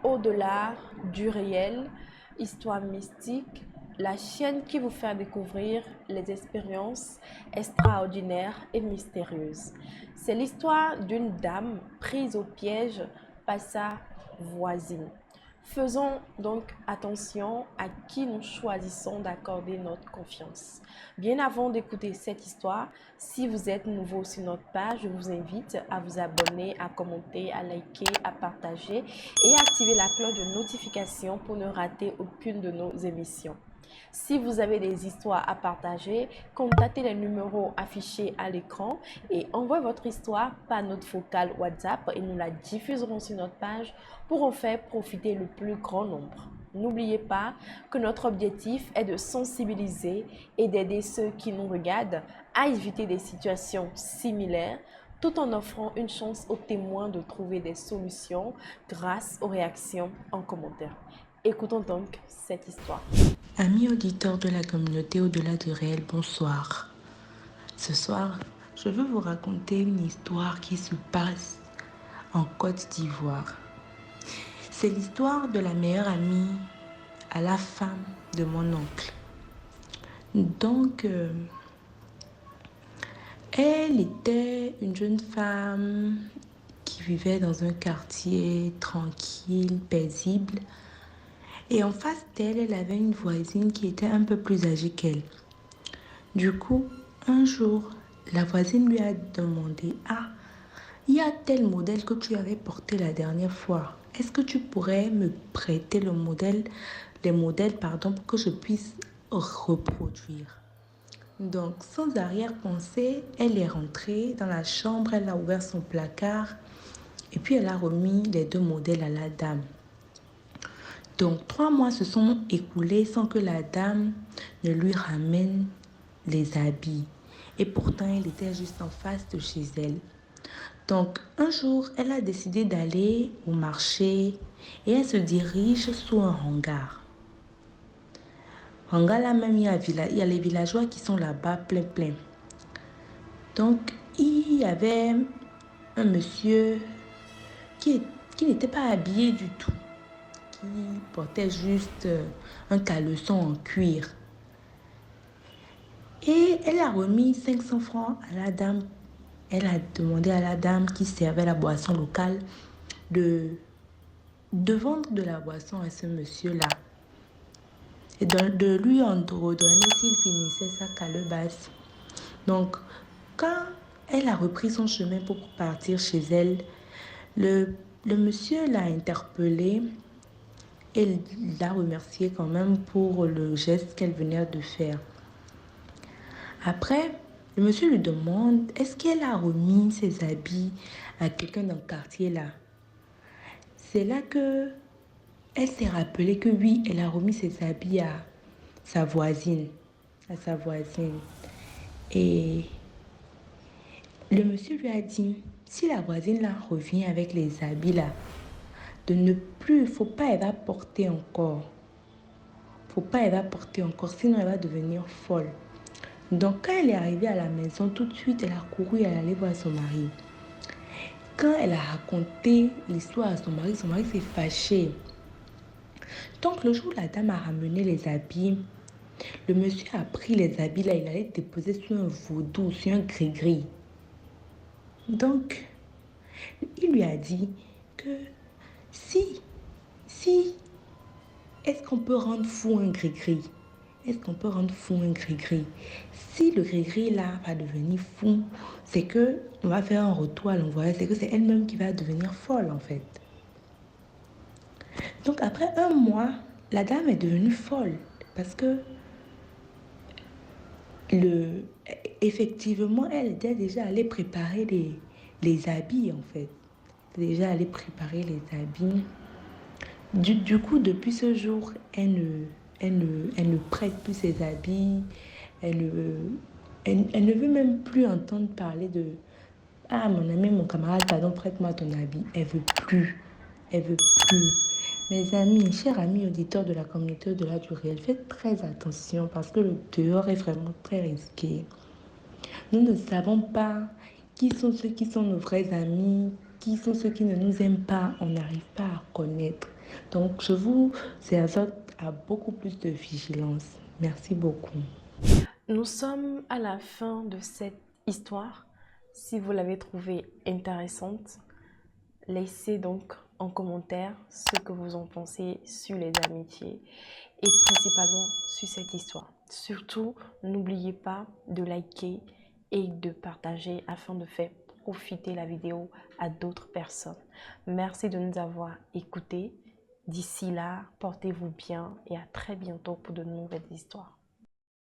dans Au-delà du réel, Histoire mystique, la chaîne qui vous fait découvrir les expériences extraordinaires et mystérieuses. C'est l'histoire d'une dame prise au piège par sa voisine. Faisons donc attention à qui nous choisissons d'accorder notre confiance. Bien avant d'écouter cette histoire, si vous êtes nouveau sur notre page, je vous invite à vous abonner, à commenter, à liker, à partager et à activer la cloche de notification pour ne rater aucune de nos émissions. Si vous avez des histoires à partager, contactez les numéros affichés à l'écran et envoyez votre histoire par notre vocale WhatsApp et nous la diffuserons sur notre page pour en faire profiter le plus grand nombre. N'oubliez pas que notre objectif est de sensibiliser et d'aider ceux qui nous regardent à éviter des situations similaires tout en offrant une chance aux témoins de trouver des solutions grâce aux réactions en commentaire. Écoutons donc cette histoire. Amis auditeurs de la communauté Au-delà du réel, bonsoir. Ce soir, je veux vous raconter une histoire qui se passe en Côte d'Ivoire. C'est l'histoire de la meilleure amie à la femme de mon oncle. Donc, elle était une jeune femme qui vivait dans un quartier tranquille, paisible. Et en face d'elle, elle avait une voisine qui était un peu plus âgée qu'elle. Du coup, un jour, la voisine lui a demandé: « Ah, il y a tel modèle que tu avais porté la dernière fois. Est-ce que tu pourrais me prêter les modèles, pour que je puisse reproduire ?» Donc, sans arrière-pensée, elle est rentrée dans la chambre, elle a ouvert son placard et puis elle a remis les 2 modèles à la dame. Donc, 3 mois se sont écoulés sans que la dame ne lui ramène les habits. Et pourtant, elle était juste en face de chez elle. Donc, un jour, elle a décidé d'aller au marché et elle se dirige sous un hangar. Hangar là même, il y a les villageois qui sont là-bas plein. Donc, il y avait un monsieur qui n'était pas habillé du tout, qui portait juste un caleçon en cuir. Et elle a remis 500 francs à la dame. Elle a demandé à la dame qui servait la boisson locale de vendre de la boisson à ce monsieur-là. Et de lui en redonner s'il finissait sa calebasse. Donc, quand elle a repris son chemin pour partir chez elle, le monsieur l'a interpellée et l'a remercié quand même pour le geste qu'elle venait de faire. Après, le monsieur lui demande: est-ce qu'elle a remis ses habits à quelqu'un dans le quartier là? C'est là que elle s'est rappelée que oui, elle a remis ses habits à sa voisine. Et le monsieur lui a dit: si la voisine là revient avec les habits là, faut pas, elle va porter encore. Sinon elle va devenir folle. Donc, quand elle est arrivée à la maison, tout de suite, elle a couru, elle allait voir son mari. Quand elle a raconté l'histoire à son mari s'est fâché. Donc, le jour où la dame a ramené les habits, le monsieur a pris les habits là, il allait déposer sur un vaudou, sur un gris-gris. Donc, il lui a dit que si, est-ce qu'on peut rendre fou un gris-gris? Si le gris-gris là va devenir fou, c'est que on va faire un retour à l'envoyeur, c'est que c'est elle-même qui va devenir folle en fait. Donc après 1 mois, la dame est devenue folle parce que effectivement, elle était déjà allée préparer les habits en fait. Du coup, depuis ce jour, elle ne prête plus ses habits. Elle ne veut même plus entendre parler de: ah, mon ami, mon camarade, pardon, prête-moi ton habit. Elle veut plus. Mes amis, chers amis auditeurs de la communauté Au-delà du réel, faites très attention parce que le dehors est vraiment très risqué. Nous ne savons pas qui sont ceux qui sont nos vrais amis, qui sont ceux qui ne nous aiment pas, on n'arrive pas à connaître. Donc, je vous exhorte à beaucoup plus de vigilance. Merci beaucoup. Nous sommes à la fin de cette histoire. Si vous l'avez trouvée intéressante, laissez donc en commentaire ce que vous en pensez sur les amitiés et principalement sur cette histoire. Surtout, n'oubliez pas de liker et de partager afin de faire profiter la vidéo à d'autres personnes. Merci de nous avoir écoutés. D'ici là, portez-vous bien et à très bientôt pour de nouvelles histoires.